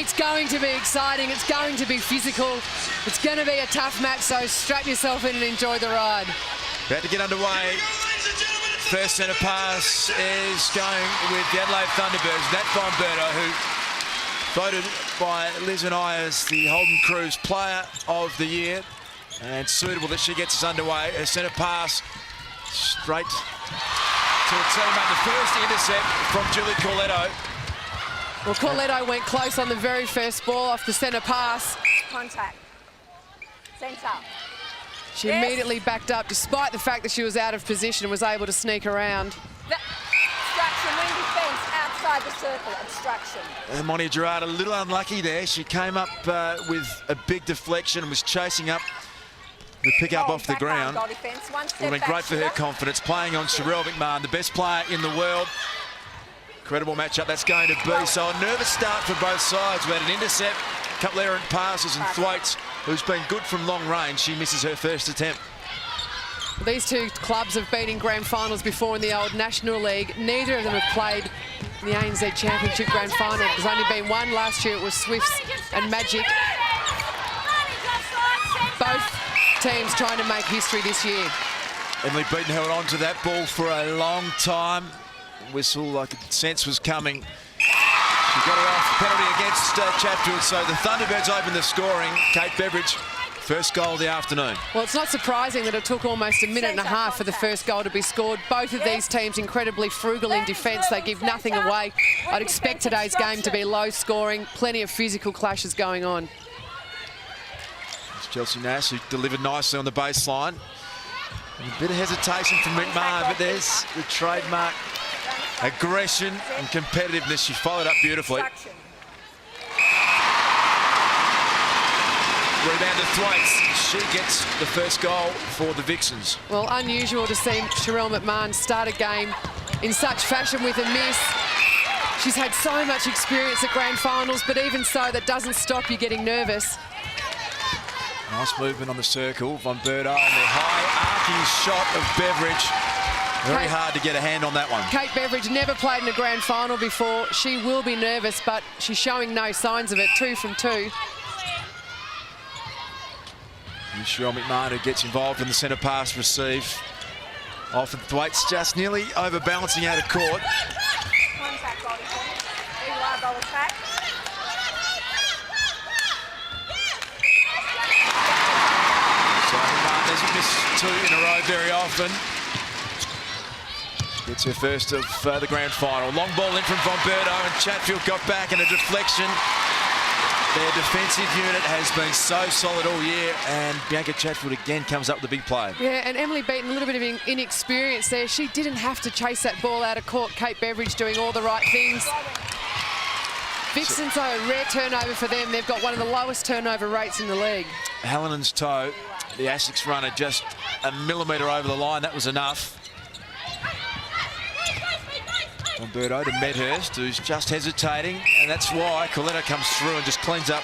It's going to be exciting. It's going to be physical. It's going to be a tough match, so strap yourself in and enjoy the ride. About to get underway. First centre pass is going with the Adelaide Thunderbirds. Nat Bomberto, who voted by Liz and I as the Holden Cruise Player of the Year. And suitable that she gets us underway. Her centre pass straight to a teammate. The first intercept from Julie Corletto. Well, Corletto went close on the very first ball off the centre pass. Contact. Centre. She immediately backed up, despite the fact that she was out of position and was able to sneak around. Obstruction, wing defence, outside the circle, obstruction. And Monty Gerard a little unlucky there. She came up with a big deflection and was chasing up the pick up off the ground. Would have been great for her confidence. Playing on Sherelle McMahon, the best player in the world. Incredible matchup that's going to be. So a nervous start for both sides. We had an intercept, a couple of errant passes, and Thwaites, who's been good from long range, she misses her first attempt. These two clubs have been in grand finals before in the old National League. Neither of them have played in the ANZ Championship grand final. There's only been one last year. It was Swifts and Magic. Both teams trying to make history this year. Emily Beaton held on to that ball for a long time. Whistle, I could sense, was coming. She got her off. Penalty against Chatfield. So the Thunderbirds open the scoring. Kate Beveridge, first goal of the afternoon. Well, it's not surprising that it took almost a minute and a half for the first goal to be scored. Both of these teams incredibly frugal in defence. They give nothing away. I'd expect today's game to be low scoring. Plenty of physical clashes going on. It's Chelsea Nash, who delivered nicely on the baseline. And a bit of hesitation from McMahon, but there's the trademark aggression and competitiveness. She followed up beautifully. Rebound to Thwaites. She gets the first goal for the Vixens. Well, unusual to see Sherelle McMahon start a game in such fashion with a miss. She's had so much experience at grand finals, but even so, that doesn't stop you getting nervous. Nice movement on the circle. Von Berto and the high arcing shot of Beveridge. Very hard to get a hand on that one. Kate Beveridge never played in a grand final before. She will be nervous, but she's showing no signs of it. 2 from 2. And Sherelle McMahon, who gets involved in the centre pass receive. Often Thwaites just nearly overbalancing out of court. Contact, goal defence. Goal attack. So McMahon doesn't miss 2 in a row very often. Gets her first of the grand final. Long ball in from Von Berto, and Chatfield got back in a deflection. Their defensive unit has been so solid all year, and Bianca Chatfield again comes up with a big play. Yeah, and Emily Beaton, a little bit of inexperience there. She didn't have to chase that ball out of court. Kate Beveridge doing all the right things. Vixens are a rare turnover for them. They've got one of the lowest turnover rates in the league. Hallinnan's toe, the Asics runner, just a millimetre over the line. That was enough. Umberto to Medhurst, who's just hesitating, and that's why Corletto comes through and just cleans up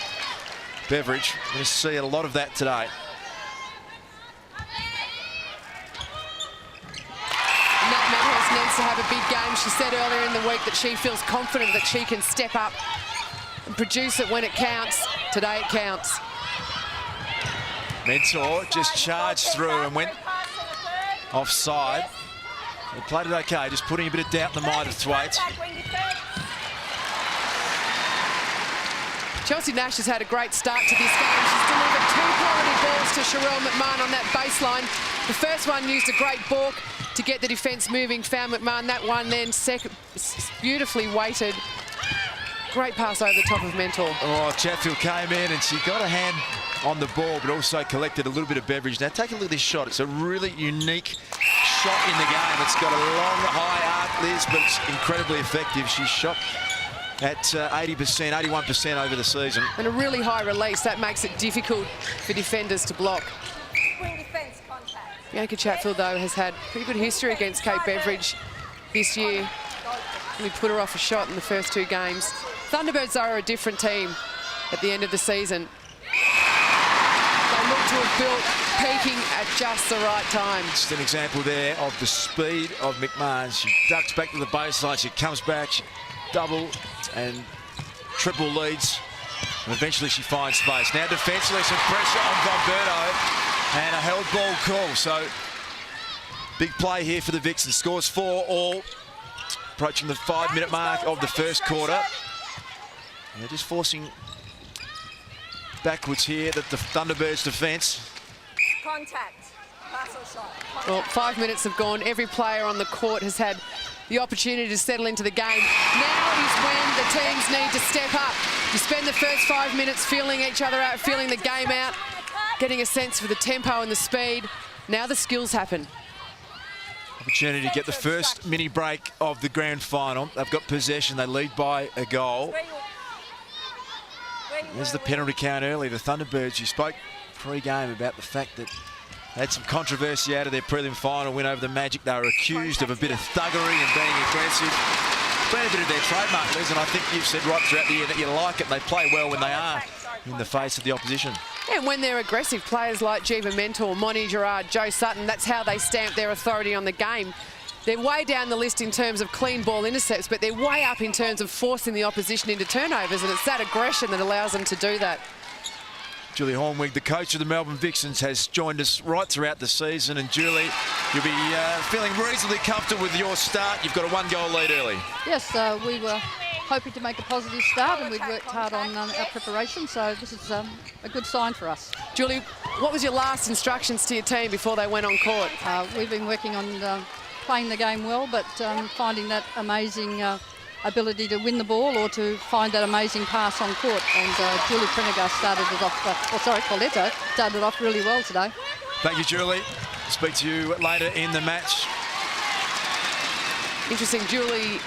Beveridge. We're going to see a lot of that today. Nat Medhurst needs to have a big game. She said earlier in the week that she feels confident that she can step up and produce it when it counts. Today it counts. Mentor just charged through and went offside. They played it okay, just putting a bit of doubt in the mind of Thwaites. Chelsea Nash has had a great start to this game. She's delivered 2 quality balls to Sherelle McMahon on that baseline. The first one used a great balk to get the defence moving, found McMahon. That one then beautifully weighted. Great pass over the top of Mentor. Oh, Chatfield came in and she got a hand on the ball, but also collected a little bit of Beveridge. Now take a look at this shot. It's a really unique shot in the game. It's got a long, high arc, Liz, but it's incredibly effective. She's shot at 80%, 81% over the season. And a really high release. That makes it difficult for defenders to block. Bianca Chatfield, though, has had pretty good history against Kate Beveridge this year. We put her off a shot in the first 2 games. Thunderbirds are a different team at the end of the season. They look to have built peaking at just the right time. Just an example there of the speed of McMahon. She ducks back to the baseline, she comes back, she double and triple leads And eventually she finds space. Now defensively, some pressure on Thunderbirds and a held ball call. So big play here for the Vixens. Scores 4 all. Approaching the 5-minute mark of the first quarter. They're just forcing backwards here that the Thunderbirds defence. Contact. Pass or shot. Contact. Well, 5 minutes have gone. Every player on the court has had the opportunity to settle into the game. Now is when the teams need to step up. You spend the first 5 minutes feeling each other out, feeling the game out, getting a sense for the tempo and the speed. Now the skills happen. Opportunity to get the first mini break of the grand final. They've got possession. They lead by a goal. There's the penalty count early. The Thunderbirds, you spoke pre-game about the fact that they had some controversy out of their prelim final win over the Magic. They were accused of a bit of thuggery and being aggressive. It's been a bit of their trademark, Liz, and I think you've said right throughout the year that you like it. They play well when they are in the face of the opposition. And when they're aggressive, players like Jeeva Mentor, Monty Gerard, Joe Sutton, that's how they stamp their authority on the game. They're way down the list in terms of clean ball intercepts, but they're way up in terms of forcing the opposition into turnovers, and it's that aggression that allows them to do that. Julie Hornwig, the coach of the Melbourne Vixens, has joined us right throughout the season. And Julie, you'll be feeling reasonably comfortable with your start. You've got a 1-goal lead early. Yes, we were hoping to make a positive start, and we've worked hard on our preparation, so this is a good sign for us. Julie, what was your last instructions to your team before they went on court? We've been working on playing the game well, but finding that amazing ability to win the ball or to find that amazing pass on court. And Julie Prendergast started it off, Coletto started off really well today. Thank you, Julie. Speak to you later in the match. Interesting, Julie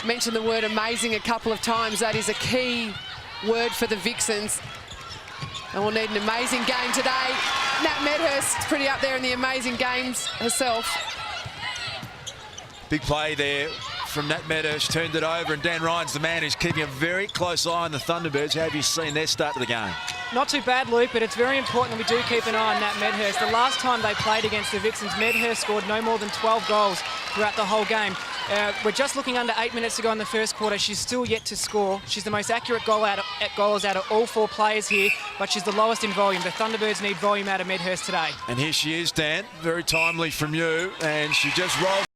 mentioned the word amazing a couple of times. That is a key word for the Vixens. And we'll need an amazing game today. Nat Medhurst is pretty up there in the amazing games herself. Big play there from Nat Medhurst, turned it over, and Dan Ryan's the man who's keeping a very close eye on the Thunderbirds. How have you seen their start to the game? Not too bad, Luke, but it's very important that we do keep an eye on Nat Medhurst. The last time they played against the Vixens, Medhurst scored no more than 12 goals throughout the whole game. We're just looking under 8 minutes to go in the first quarter. She's still yet to score. She's the most accurate goalers out of all 4 players here, but she's the lowest in volume. The Thunderbirds need volume out of Medhurst today. And here she is, Dan. Very timely from you, and she just rolled.